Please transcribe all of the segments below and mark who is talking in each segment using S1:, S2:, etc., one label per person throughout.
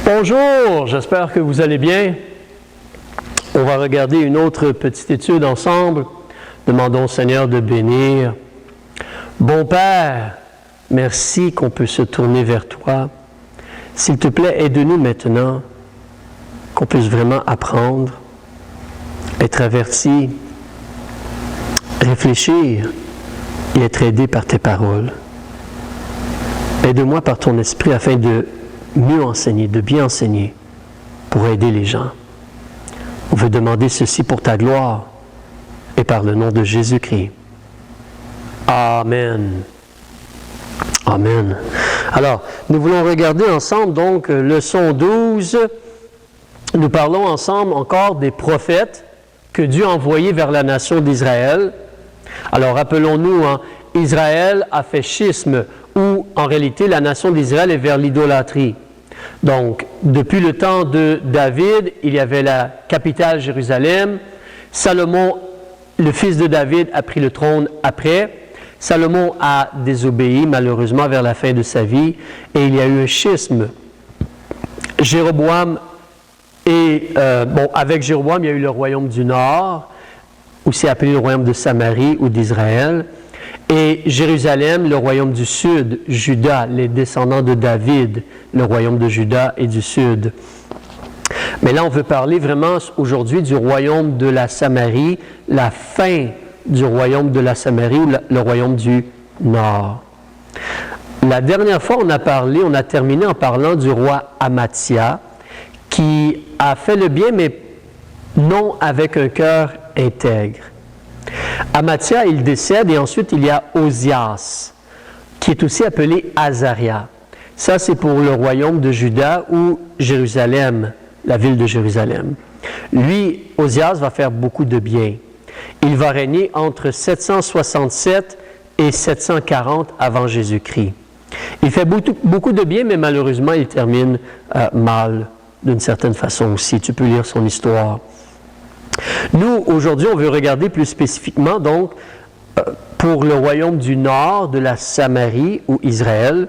S1: Bonjour, j'espère que vous allez bien. On va regarder une autre petite étude ensemble. Demandons au Seigneur de bénir. Bon Père, merci qu'on peut se tourner vers toi. S'il te plaît, aide-nous maintenant, qu'on puisse vraiment apprendre, être averti, réfléchir et être aidé par tes paroles. Aide-moi par ton esprit afin de mieux enseigner, de bien enseigner pour aider les gens. On veut demander ceci pour ta gloire et par le nom de Jésus-Christ. Amen. Amen. Alors, nous voulons regarder ensemble donc leçon 12. Nous parlons ensemble encore des prophètes que Dieu a envoyés vers la nation d'Israël. Alors, rappelons-nous, Israël a fait schisme, où en réalité la nation d'Israël est vers l'idolâtrie. Donc, depuis le temps de David, il y avait la capitale Jérusalem. Salomon, le fils de David, a pris le trône après. Salomon a désobéi malheureusement vers la fin de sa vie et il y a eu un schisme. Jéroboam avec Jéroboam, il y a eu le royaume du Nord, aussi appelé le royaume de Samarie ou d'Israël. Et Jérusalem, le royaume du Sud, Juda, les descendants de David, le royaume de Juda et du Sud. Mais là, on veut parler vraiment aujourd'hui du royaume de la Samarie, la fin du royaume de la Samarie ou le royaume du Nord. La dernière fois, on a terminé en parlant du roi Amathia, qui a fait le bien, mais non avec un cœur intègre. Amathia, il décède et ensuite il y a Osias, qui est aussi appelé Azaria. Ça, c'est pour le royaume de Juda ou Jérusalem, la ville de Jérusalem. Lui, Osias, va faire beaucoup de bien. Il va régner entre 767 et 740 avant Jésus-Christ. Il fait beaucoup de bien, mais malheureusement, il termine mal, d'une certaine façon aussi. Tu peux lire son histoire. Nous, aujourd'hui, on veut regarder plus spécifiquement, donc, pour le royaume du Nord, de la Samarie ou Israël.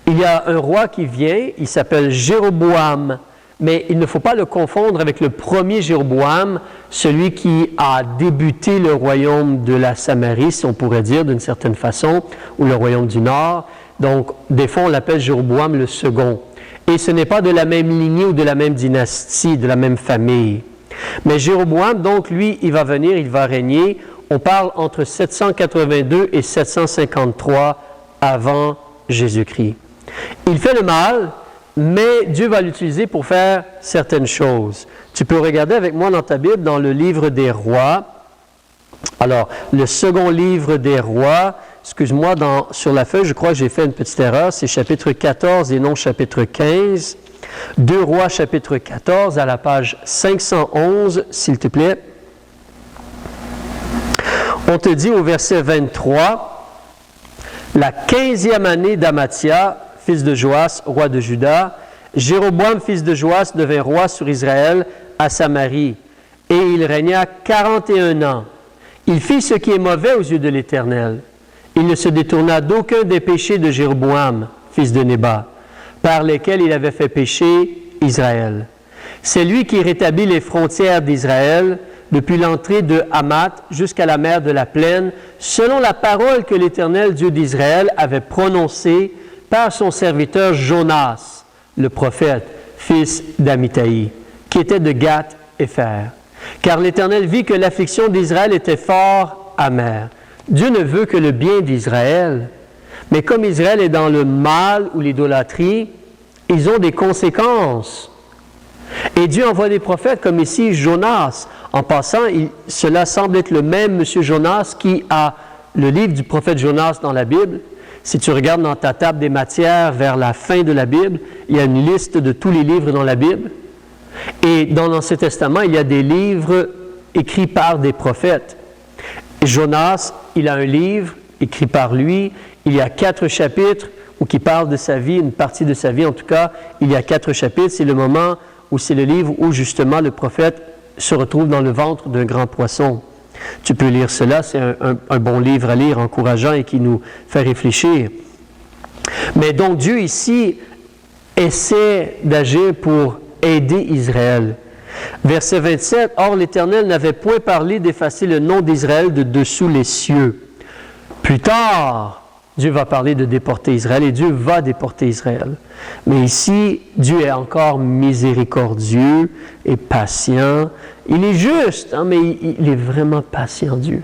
S1: Il y a un roi qui vient, il s'appelle Jéroboam, mais il ne faut pas le confondre avec le premier Jéroboam, celui qui a débuté le royaume de la Samarie, si on pourrait dire d'une certaine façon, ou le royaume du Nord. Donc, des fois, on l'appelle Jéroboam le second. Et ce n'est pas de la même lignée ou de la même dynastie, de la même famille. Mais Jéroboam, donc, lui, il va venir, il va régner. On parle entre 782 et 753 avant Jésus-Christ. Il fait le mal, mais Dieu va l'utiliser pour faire certaines choses. Tu peux regarder avec moi dans ta Bible, dans le livre des Rois. Alors, le second livre des Rois, excuse-moi, sur la feuille, je crois que j'ai fait une petite erreur, c'est chapitre 14 et non chapitre 15. 2 Rois, chapitre 14, à la page 511, s'il te plaît. On te dit au verset 23, « La 15e année d'Amathia, fils de Joas, roi de Juda, Jéroboam, fils de Joas, devint roi sur Israël à Samarie, et il régna 41 ans. Il fit ce qui est mauvais aux yeux de l'Éternel. Il ne se détourna d'aucun des péchés de Jéroboam, fils de Nébat, par lesquels il avait fait pécher Israël. C'est lui qui rétablit les frontières d'Israël depuis l'entrée de Hamath jusqu'à la mer de la Plaine, selon la parole que l'Éternel Dieu d'Israël avait prononcée par son serviteur Jonas, le prophète, fils d'Amittai, qui était de Gath-Hépher. Car l'Éternel vit que l'affliction d'Israël était fort amère. Dieu ne veut que le bien d'Israël. Mais comme Israël est dans le mal ou l'idolâtrie, ils ont des conséquences. Et Dieu envoie des prophètes comme ici Jonas. En passant, cela semble être le même monsieur Jonas qui a le livre du prophète Jonas dans la Bible. Si tu regardes dans ta table des matières vers la fin de la Bible, il y a une liste de tous les livres dans la Bible. Et dans l'Ancien Testament, il y a des livres écrits par des prophètes. Jonas, il a un livre écrit par lui. Il y a 4 chapitres qui parlent de sa vie, une partie de sa vie en tout cas. Il y a 4 chapitres. C'est le moment où c'est le livre où justement le prophète se retrouve dans le ventre d'un grand poisson. Tu peux lire cela, c'est un bon livre à lire, encourageant et qui nous fait réfléchir. Mais donc Dieu ici essaie d'agir pour aider Israël. Verset 27, « Or l'Éternel n'avait point parlé d'effacer le nom d'Israël de dessous les cieux. » Plus tard, Dieu va parler de déporter Israël et Dieu va déporter Israël. Mais ici, Dieu est encore miséricordieux et patient. Il est juste, hein, mais il est vraiment patient, Dieu.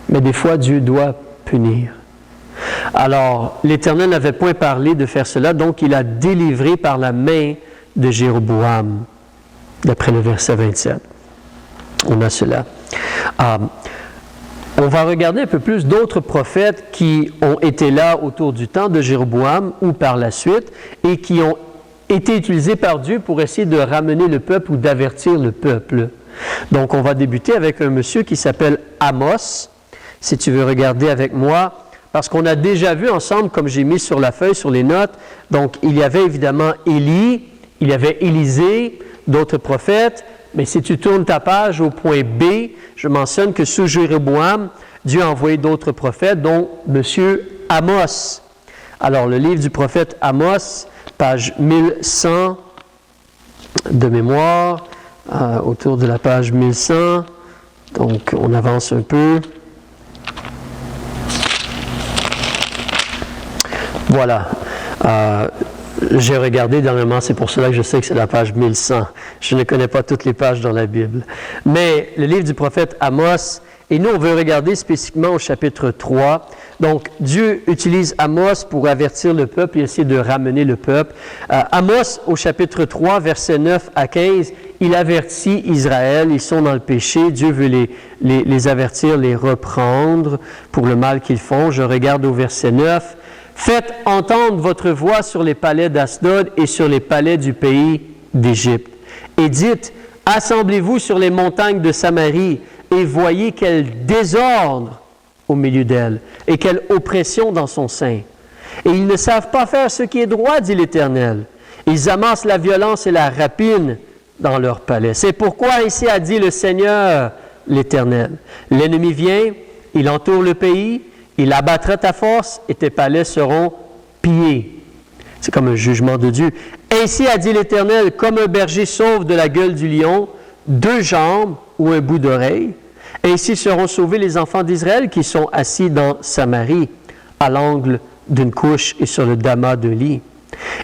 S1: Mais des fois, Dieu doit punir. Alors, l'Éternel n'avait point parlé de faire cela, donc il a délivré par la main de Jéroboam, d'après le verset 27. On a cela. On va regarder un peu plus d'autres prophètes qui ont été là autour du temps de Jéroboam ou par la suite et qui ont été utilisés par Dieu pour essayer de ramener le peuple ou d'avertir le peuple. Donc, on va débuter avec un monsieur qui s'appelle Amos, si tu veux regarder avec moi, parce qu'on a déjà vu ensemble, comme j'ai mis sur la feuille, sur les notes, donc il y avait évidemment Élie, il y avait Élisée, d'autres prophètes, mais si tu tournes ta page au point B, je mentionne que sous Jéroboam, Dieu a envoyé d'autres prophètes, dont M. Amos. Alors, le livre du prophète Amos, page 1100 de mémoire, autour de la page 1100. Donc, on avance un peu. Voilà. J'ai regardé dernièrement, c'est pour cela que je sais que c'est la page 1100. Je ne connais pas toutes les pages dans la Bible. Mais le livre du prophète Amos, et nous on veut regarder spécifiquement au chapitre 3. Donc Dieu utilise Amos pour avertir le peuple et essayer de ramener le peuple. Amos au chapitre 3, versets 9 à 15, il avertit Israël, ils sont dans le péché, Dieu veut les avertir, les reprendre pour le mal qu'ils font. Je regarde au verset 9. Faites entendre votre voix sur les palais d'Asdod et sur les palais du pays d'Égypte. Et dites, assemblez-vous sur les montagnes de Samarie et voyez quel désordre au milieu d'elle et quelle oppression dans son sein. Et ils ne savent pas faire ce qui est droit, dit l'Éternel. Ils amassent la violence et la rapine dans leur palais. C'est pourquoi ainsi a dit le Seigneur, l'Éternel. L'ennemi vient, il entoure le pays, il abattra ta force et tes palais seront pillés. C'est comme un jugement de Dieu. Ainsi a dit l'Éternel, comme un berger sauve de la gueule du lion 2 jambes ou un bout d'oreille, ainsi seront sauvés les enfants d'Israël qui sont assis dans Samarie, à l'angle d'une couche et sur le damas d'un lit.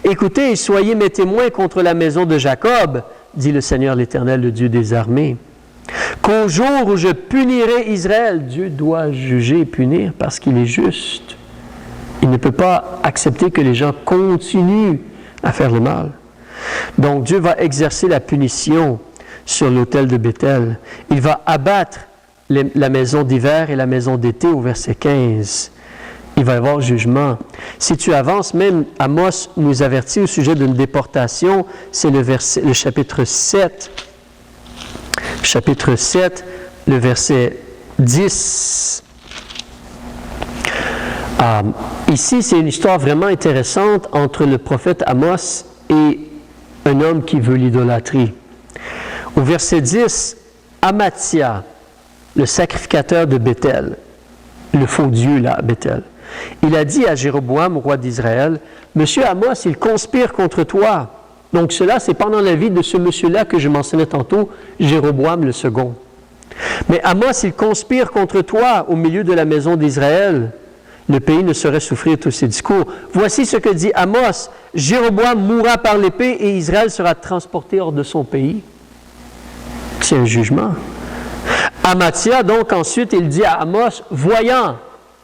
S1: Écoutez et soyez mes témoins contre la maison de Jacob, dit le Seigneur l'Éternel, le Dieu des armées. Qu'au jour où je punirai Israël, Dieu doit juger et punir parce qu'il est juste. Il ne peut pas accepter que les gens continuent à faire le mal. Donc Dieu va exercer la punition sur l'autel de Béthel. Il va abattre la maison d'hiver et la maison d'été au verset 15. Il va y avoir jugement. Si tu avances, même Amos nous avertit au sujet d'une déportation, c'est le chapitre 7. Chapitre 7, le verset 10. Ici, c'est une histoire vraiment intéressante entre le prophète Amos et un homme qui veut l'idolâtrie. Au verset 10, Amathia, le sacrificateur de Béthel, le faux Dieu là, à Béthel, il a dit à Jéroboam, roi d'Israël, « Monsieur Amos, il conspire contre toi. » Donc cela, c'est pendant la vie de ce monsieur-là que je mentionnais tantôt, Jéroboam le second. Mais Amos, il conspire contre toi au milieu de la maison d'Israël. Le pays ne saurait souffrir tous ses discours. Voici ce que dit Amos, Jéroboam mourra par l'épée et Israël sera transporté hors de son pays. C'est un jugement. Amathia, donc ensuite, il dit à Amos, voyant,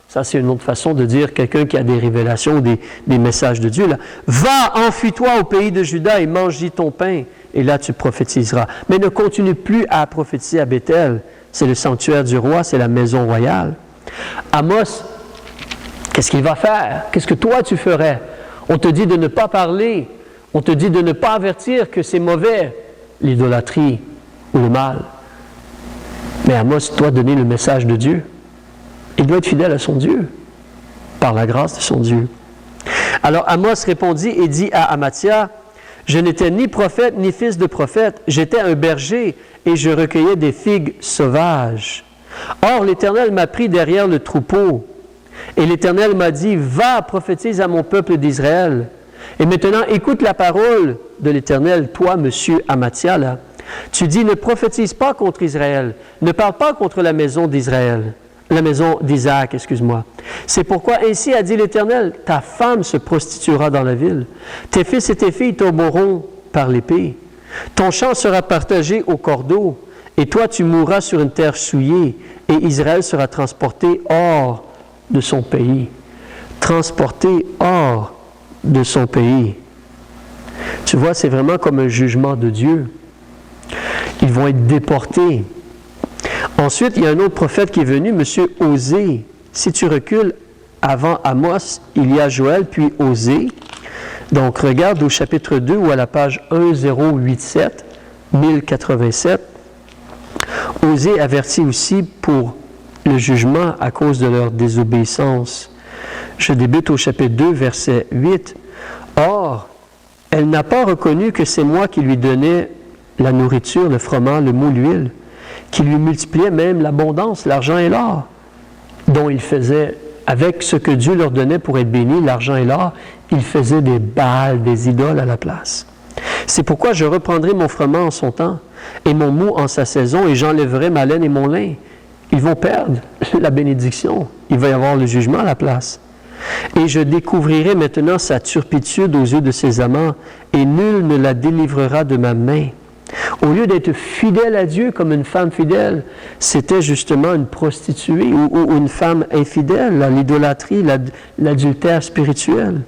S1: ça c'est une autre façon de dire quelqu'un qui a des révélations, des messages de Dieu, là. Va, enfuis-toi au pays de Juda et mange-y ton pain, et là tu prophétiseras. Mais ne continue plus à prophétiser à Béthel, c'est le sanctuaire du roi, c'est la maison royale. Amos, qu'est-ce qu'il va faire? Qu'est-ce que toi tu ferais? On te dit de ne pas parler, on te dit de ne pas avertir que c'est mauvais, l'idolâtrie ou le mal. Mais Amos doit donner le message de Dieu. Il doit être fidèle à son Dieu, par la grâce de son Dieu. Alors Amos répondit et dit à Amathia, « Je n'étais ni prophète ni fils de prophète, j'étais un berger et je recueillais des figues sauvages. Or l'Éternel m'a pris derrière le troupeau, et l'Éternel m'a dit, « Va, prophétise à mon peuple d'Israël. » Et maintenant, écoute la parole de l'Éternel, toi, monsieur Amathia, là. Tu dis, ne prophétise pas contre Israël, ne parle pas contre la maison d'Israël, la maison d'Isaac, excuse-moi. C'est pourquoi ainsi a dit l'Éternel, ta femme se prostituera dans la ville, tes fils et tes filles tomberont par l'épée, ton champ sera partagé au cordeau, et toi tu mourras sur une terre souillée, et Israël sera transporté hors de son pays. Transporté hors de son pays. Tu vois, c'est vraiment comme un jugement de Dieu. Ils vont être déportés. Ensuite, il y a un autre prophète qui est venu, M. Osée. Si tu recules avant Amos, il y a Joël, puis Osée. Donc, regarde au chapitre 2 ou à la page 1087, 1087. Osée avertit aussi pour le jugement à cause de leur désobéissance. Je débute au chapitre 2, verset 8. Or, elle n'a pas reconnu que c'est moi qui lui donnais la nourriture, le froment, le mou, l'huile, qui lui multipliait même l'abondance, l'argent et l'or, dont il faisait, avec ce que Dieu leur donnait pour être bénis, l'argent et l'or, il faisait des Baals, des idoles à la place. C'est pourquoi je reprendrai mon froment en son temps, et mon mou en sa saison, et j'enlèverai ma laine et mon lin. Ils vont perdre la bénédiction. Il va y avoir le jugement à la place. Et je découvrirai maintenant sa turpitude aux yeux de ses amants, et nul ne la délivrera de ma main. Au lieu d'être fidèle à Dieu comme une femme fidèle, c'était justement une prostituée ou une femme infidèle, l'idolâtrie, l'adultère spirituel.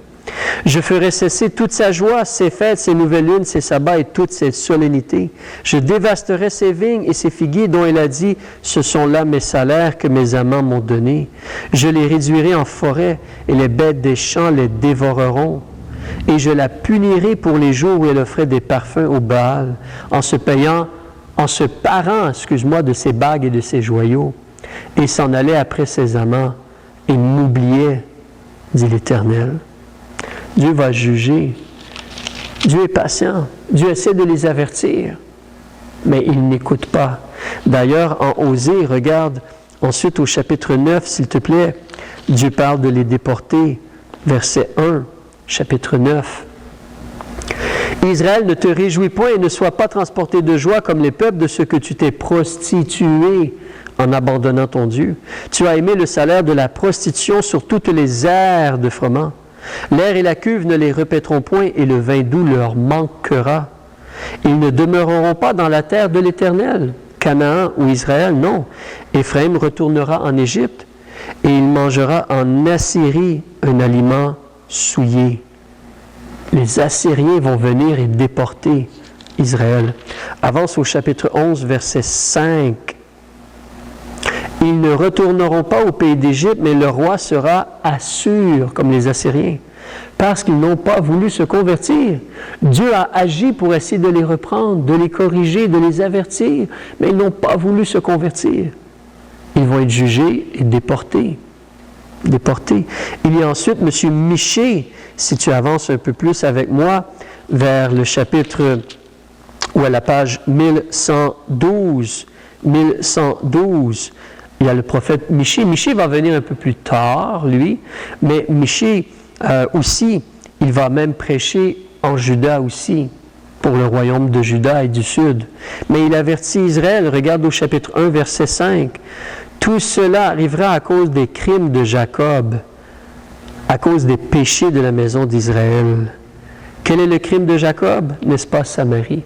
S1: Je ferai cesser toute sa joie, ses fêtes, ses nouvelles lunes, ses sabbats et toutes ses solennités. Je dévasterai ses vignes et ses figuiers dont il a dit, ce sont là mes salaires que mes amants m'ont donnés. Je les réduirai en forêt et les bêtes des champs les dévoreront. Et je la punirai pour les jours où elle offrait des parfums au Baal, en se parant, de ses bagues et de ses joyaux, et s'en allait après ses amants, et m'oubliait, dit l'Éternel. Dieu va juger. Dieu est patient. Dieu essaie de les avertir, mais ils n'écoutent pas. D'ailleurs, en Osée, regarde ensuite au chapitre 9, s'il te plaît, Dieu parle de les déporter, verset 1. Chapitre 9. Israël, ne te réjouis point et ne sois pas transporté de joie comme les peuples de ce que tu t'es prostitué en abandonnant ton Dieu. Tu as aimé le salaire de la prostitution sur toutes les aires de froment. L'air et la cuve ne les répéteront point et le vin doux leur manquera. Ils ne demeureront pas dans la terre de l'Éternel, Canaan ou Israël, non. Éphraïm retournera en Égypte et il mangera en Assyrie un aliment souillé. Les Assyriens vont venir et déporter Israël. Avance au chapitre 11, verset 5. Ils ne retourneront pas au pays d'Égypte, mais le roi sera Assur, comme les Assyriens, parce qu'ils n'ont pas voulu se convertir. Dieu a agi pour essayer de les reprendre, de les corriger, de les avertir, mais ils n'ont pas voulu se convertir. Ils vont être jugés et déportés. Il y a ensuite M. Michée, si tu avances un peu plus avec moi, vers le chapitre, ou à la page 1112, il y a le prophète Michée. Michée va venir un peu plus tard, lui, mais Michée aussi, il va même prêcher en Juda aussi, pour le royaume de Juda et du sud. Mais il avertit Israël, regarde au chapitre 1, verset 5, tout cela arrivera à cause des crimes de Jacob, à cause des péchés de la maison d'Israël. Quel est le crime de Jacob? N'est-ce pas Samarie?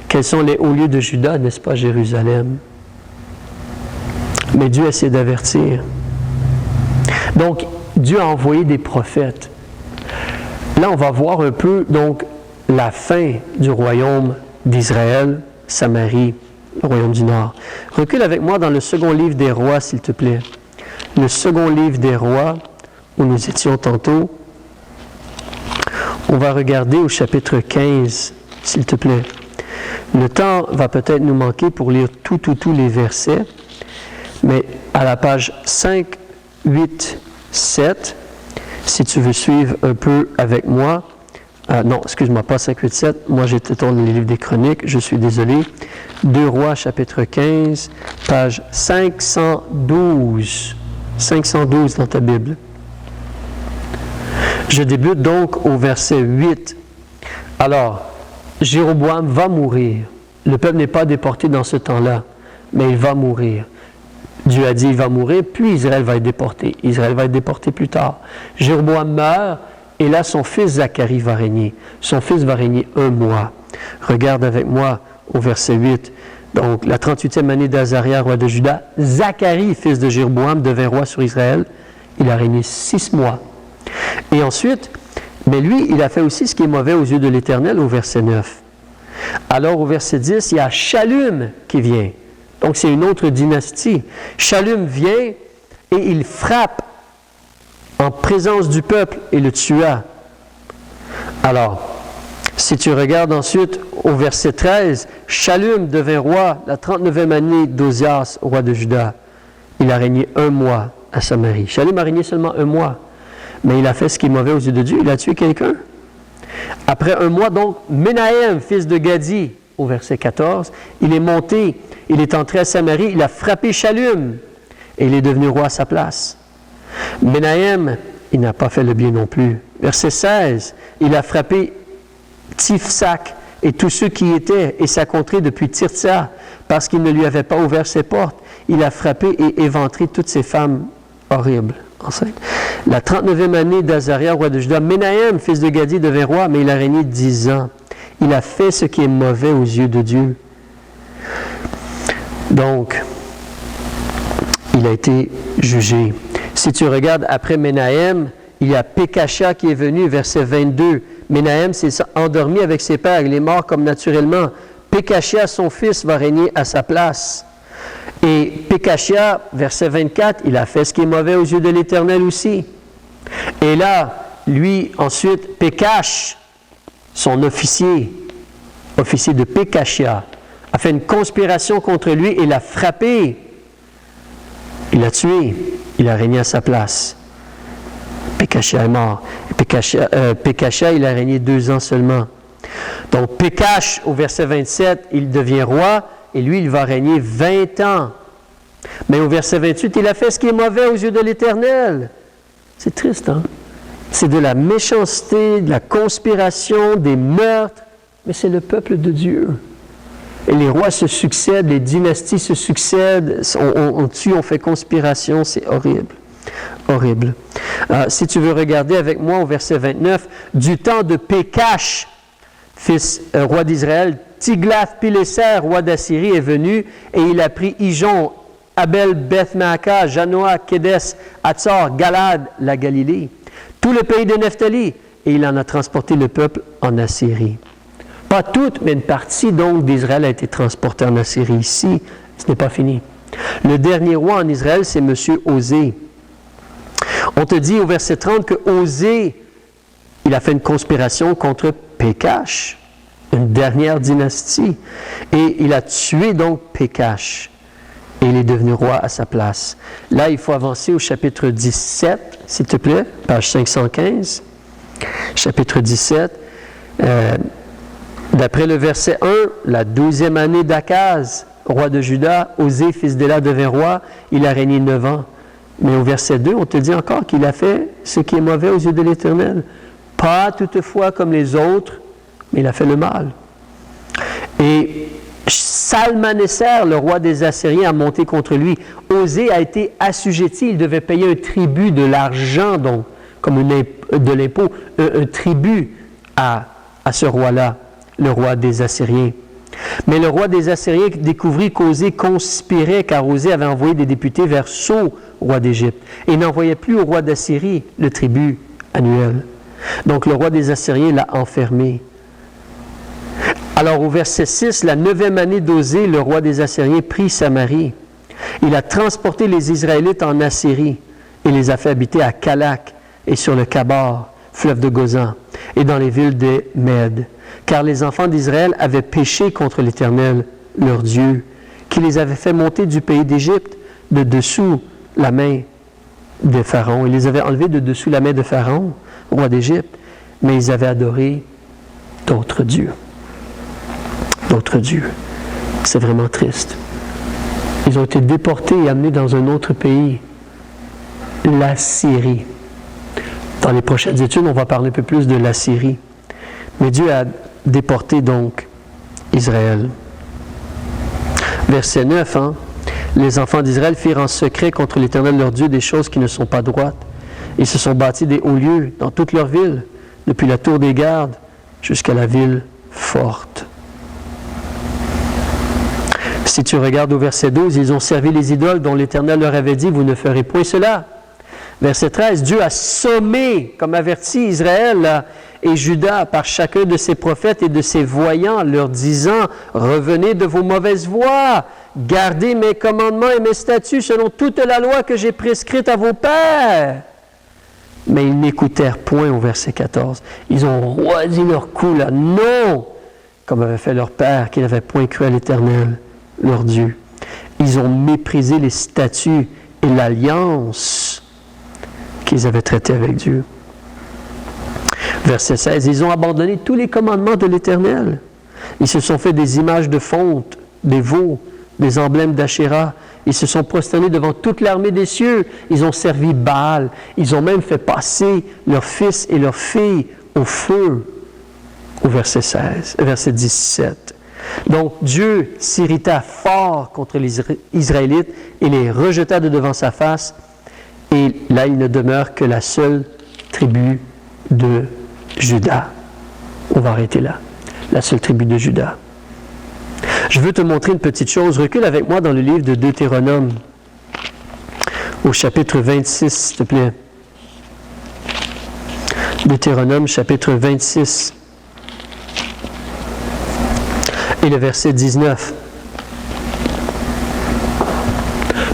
S1: Quels sont les hauts lieux de Juda? N'est-ce pas Jérusalem? Mais Dieu essaie d'avertir. Donc, Dieu a envoyé des prophètes. Là, on va voir un peu, donc, la fin du royaume d'Israël, Samarie, le royaume du Nord. Recule avec moi dans le second livre des rois, s'il te plaît. Le second livre des rois, où nous étions tantôt. On va regarder au chapitre 15, s'il te plaît. Le temps va peut-être nous manquer pour lire tous les versets, mais à la page 5, 8, 7, si tu veux suivre un peu avec moi, non, excuse-moi, pas 5, 8, 7, moi j'étais dans les livres des Chroniques, je suis désolé. 2 Rois, chapitre 15, page 512. 512 dans ta Bible. Je débute donc au verset 8. Alors, Jéroboam va mourir. Le peuple n'est pas déporté dans ce temps-là, mais il va mourir. Dieu a dit il va mourir, puis Israël va être déporté. Israël va être déporté plus tard. Jéroboam meurt, et là son fils Zacharie va régner. Son fils va régner 1 mois. Regarde avec moi au verset 8. Donc, la 38e année d'Azaria, roi de Juda, Zacharie, fils de Jéroboam, devint roi sur Israël. Il a régné 6 mois. Et ensuite, mais lui, il a fait aussi ce qui est mauvais aux yeux de l'Éternel au verset 9. Alors, au verset 10, il y a Shallum qui vient. Donc, c'est une autre dynastie. Shallum vient et il frappe en présence du peuple et le tua. Alors, si tu regardes ensuite au verset 13, Shallum devint roi la 39e année d'Ozias, roi de Juda. Il a régné 1 mois à Samarie. Shallum a régné seulement 1 mois, mais il a fait ce qui est mauvais aux yeux de Dieu. Il a tué quelqu'un. Après 1 mois, donc, Menahem, fils de Gadi, au verset 14, il est monté, il est entré à Samarie, il a frappé Shallum et il est devenu roi à sa place. Menahem, il n'a pas fait le bien non plus. Verset 16, il a frappé Tifsak et tous ceux qui y étaient et sa contrée depuis Tirtsa, parce qu'il ne lui avait pas ouvert ses portes. Il a frappé et éventré toutes ces femmes horribles, enceintes. La 39e année d'Azaria, roi de Juda, Menahem, fils de Gadi, devint roi, mais il a régné 10 ans. Il a fait ce qui est mauvais aux yeux de Dieu. Donc, il a été jugé. Si tu regardes après Menahem, il y a Pekasha qui est venu, verset 22. Menahem s'est endormi avec ses pères, il est mort comme naturellement. Pekasha, son fils, va régner à sa place. Et Pekasha, verset 24, il a fait ce qui est mauvais aux yeux de l'Éternel aussi. Et là, lui, ensuite, Pekash, son officier de Pekasha, a fait une conspiration contre lui et l'a frappé. Il l'a tué. Il a régné à sa place. Pekasha est mort. Pekasha, il a régné 2 ans seulement. Donc, Pekash, au verset 27, il devient roi et lui, il va régner 20 ans. Mais au verset 28, il a fait ce qui est mauvais aux yeux de l'Éternel. C'est triste, hein? C'est de la méchanceté, de la conspiration, des meurtres, mais c'est le peuple de Dieu. Et les rois se succèdent, les dynasties se succèdent, on tue, on fait conspiration, c'est horrible. Horrible. Si tu veux regarder avec moi au verset 29, du temps de Pekash, roi d'Israël, Tiglath-Pileser, roi d'Assyrie, est venu et il a pris Ijon, Abel, Beth-Maaka, Janoa, Kédes, Hatzor, Galad, la Galilée, tout le pays de Nephtali, et il en a transporté le peuple en Assyrie. Pas toute, mais une partie donc d'Israël a été transportée en Assyrie. Ici, ce n'est pas fini. Le dernier roi en Israël, c'est M. Osée. On te dit au verset 30 que Osée, il a fait une conspiration contre Pekash, une dernière dynastie, et il a tué donc Pekash, et il est devenu roi à sa place. Là, il faut avancer au chapitre 17, s'il te plaît, page 515. Chapitre 17. D'après le verset 1, la 12e année d'Akaz, roi de Juda, Osée, fils d'Éla, devint roi, il a régné 9 ans. Mais au verset 2, on te dit encore qu'il a fait ce qui est mauvais aux yeux de l'Éternel. Pas toutefois comme les autres, mais il a fait le mal. Et Salmaneser, le roi des Assyriens, a monté contre lui. Osée a été assujetti, il devait payer un tribut de l'argent, donc, comme de l'impôt, un tribut à ce roi-là, le roi des Assyriens. Mais le roi des Assyriens découvrit qu'Osée conspirait, car Osée avait envoyé des députés vers So, roi d'Égypte, et n'envoyait plus au roi d'Assyrie le tribut annuel. Donc le roi des Assyriens l'a enfermé. Alors au verset 6, la 9e année d'Osée, le roi des Assyriens prit Samarie. Il a transporté les Israélites en Assyrie et les a fait habiter à Calak et sur le Kabar, fleuve de Gozan, et dans les villes des Mèdes. Car les enfants d'Israël avaient péché contre l'Éternel, leur Dieu, qui les avait fait monter du pays d'Égypte de dessous la main de Pharaon. Il les avait enlevés de dessous la main de Pharaon, roi d'Égypte, mais ils avaient adoré d'autres dieux. D'autres dieux. C'est vraiment triste. Ils ont été déportés et amenés dans un autre pays, la Syrie. Dans les prochaines études, on va parler un peu plus de l'Assyrie. Mais Dieu a déporté donc Israël. Verset 9, Les enfants d'Israël firent en secret contre l'Éternel leur Dieu des choses qui ne sont pas droites. Ils se sont bâtis des hauts lieux dans toute leur ville, depuis la tour des gardes jusqu'à la ville forte. Si tu regardes au verset 12, ils ont servi les idoles dont l'Éternel leur avait dit, vous ne ferez point cela. Verset 13, Dieu a sommé, comme averti Israël et Juda par chacun de ses prophètes et de ses voyants, leur disant, revenez de vos mauvaises voies, gardez mes commandements et mes statuts selon toute la loi que j'ai prescrite à vos pères. Mais ils n'écoutèrent point au verset 14. Ils ont roidi leur cou là. Non! Comme avait fait leur père qui n'avait point cru à l'Éternel, leur Dieu. Ils ont méprisé les statuts et l'alliance qu'ils avaient traitée avec Dieu. Verset 16. Ils ont abandonné tous les commandements de l'Éternel. Ils se sont fait des images de fonte, des veaux, des emblèmes d'Achéra. Ils se sont prosternés devant toute l'armée des cieux. Ils ont servi Baal. Ils ont même fait passer leurs fils et leurs filles au feu. Au verset 17. Donc Dieu s'irrita fort contre les Israélites et les rejeta de devant sa face. Et là, il ne demeure que la seule tribu de Juda. On va arrêter là. La seule tribu de Juda. Je veux te montrer une petite chose. Recule avec moi dans le livre de Deutéronome, au chapitre 26, s'il te plaît. Deutéronome, chapitre 26, et le verset 19.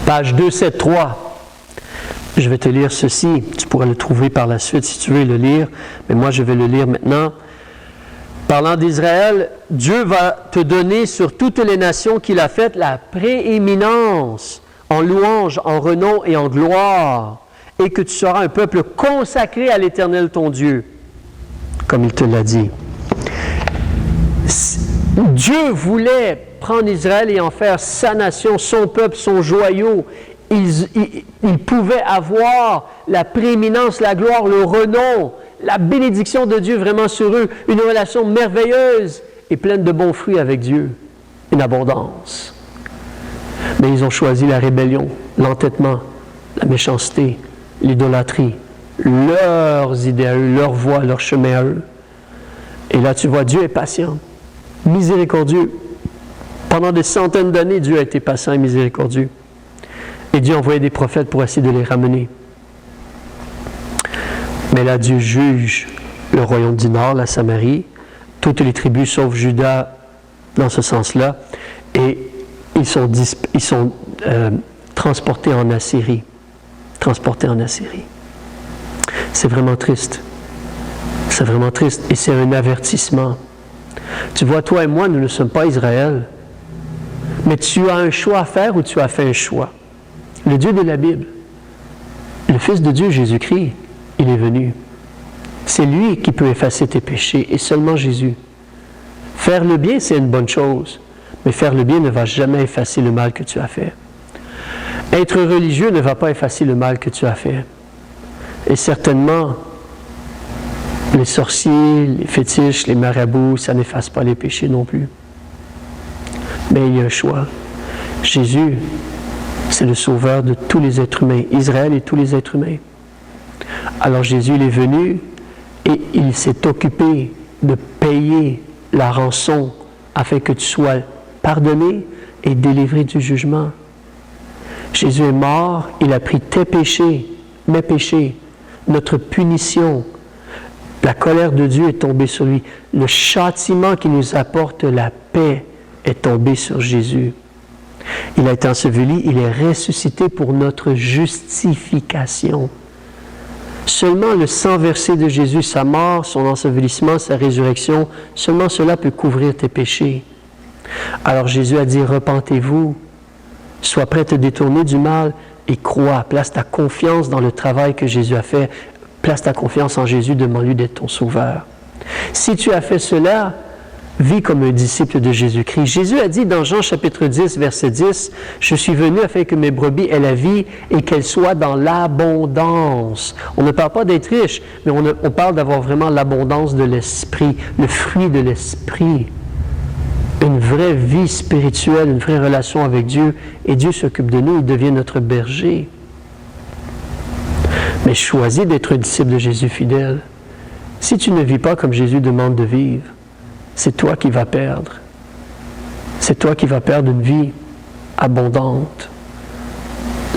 S1: Page 273. Je vais te lire ceci. Tu pourras le trouver par la suite si tu veux le lire, mais moi je vais le lire maintenant. Parlant d'Israël, Dieu va te donner sur toutes les nations qu'il a faites la prééminence en louange, en renom et en gloire, et que tu seras un peuple consacré à l'Éternel ton Dieu, comme il te l'a dit. Dieu voulait prendre Israël et en faire sa nation, son peuple, son joyau. Il pouvait avoir la prééminence, la gloire, le renom, la bénédiction de Dieu vraiment sur eux, une relation merveilleuse et pleine de bons fruits avec Dieu, une abondance. Mais ils ont choisi la rébellion, l'entêtement, la méchanceté, l'idolâtrie, leurs idées à eux, leur voie, leur chemin à eux. Et là, tu vois, Dieu est patient, miséricordieux. Pendant des centaines d'années, Dieu a été patient et miséricordieux. Et Dieu envoyait des prophètes pour essayer de les ramener. Mais là, Dieu juge le royaume du Nord, la Samarie, toutes les tribus sauf Juda dans ce sens-là, et ils sont transportés en Assyrie. Transportés en Assyrie. C'est vraiment triste. C'est vraiment triste et c'est un avertissement. Tu vois, toi et moi, nous ne sommes pas Israël, mais tu as un choix à faire ou tu as fait un choix. Le Dieu de la Bible, le Fils de Dieu, Jésus-Christ, il est venu. C'est lui qui peut effacer tes péchés et seulement Jésus. Faire le bien, c'est une bonne chose, mais faire le bien ne va jamais effacer le mal que tu as fait. Être religieux ne va pas effacer le mal que tu as fait. Et certainement, les sorciers, les fétiches, les marabouts, ça n'efface pas les péchés non plus. Mais il y a un choix. Jésus, c'est le sauveur de tous les êtres humains, Israël et tous les êtres humains. Alors Jésus, il est venu et il s'est occupé de payer la rançon afin que tu sois pardonné et délivré du jugement. Jésus est mort, il a pris tes péchés, mes péchés, notre punition. La colère de Dieu est tombée sur lui. Le châtiment qui nous apporte la paix est tombé sur Jésus. Il a été enseveli, il est ressuscité pour notre justification. Seulement le sang versé de Jésus, sa mort, son ensevelissement, sa résurrection, seulement cela peut couvrir tes péchés. Alors Jésus a dit, repentez-vous, sois prêt à te détourner du mal et crois, place ta confiance dans le travail que Jésus a fait, place ta confiance en Jésus, demande-lui d'être ton sauveur. Si tu as fait cela, Vis comme un disciple de Jésus-Christ. Jésus a dit dans Jean chapitre 10, verset 10, « Je suis venu afin que mes brebis aient la vie et qu'elles soient dans l'abondance. » On ne parle pas d'être riche, mais on parle d'avoir vraiment l'abondance de l'esprit, le fruit de l'esprit. Une vraie vie spirituelle, une vraie relation avec Dieu. Et Dieu s'occupe de nous, il devient notre berger. Mais choisis d'être un disciple de Jésus fidèle. Si tu ne vis pas comme Jésus demande de vivre, c'est toi qui vas perdre. C'est toi qui vas perdre une vie abondante.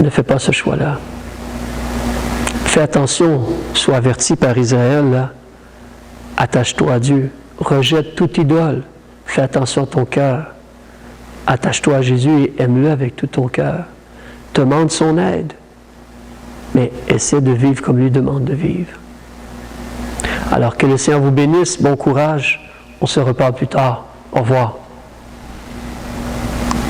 S1: Ne fais pas ce choix-là. Fais attention, sois averti par Israël, là. Attache-toi à Dieu. Rejette toute idole. Fais attention à ton cœur. Attache-toi à Jésus et aime-le avec tout ton cœur. Demande son aide. Mais essaie de vivre comme lui demande de vivre. Alors que le Seigneur vous bénisse. Bon courage. On se reparle plus tard. Au revoir.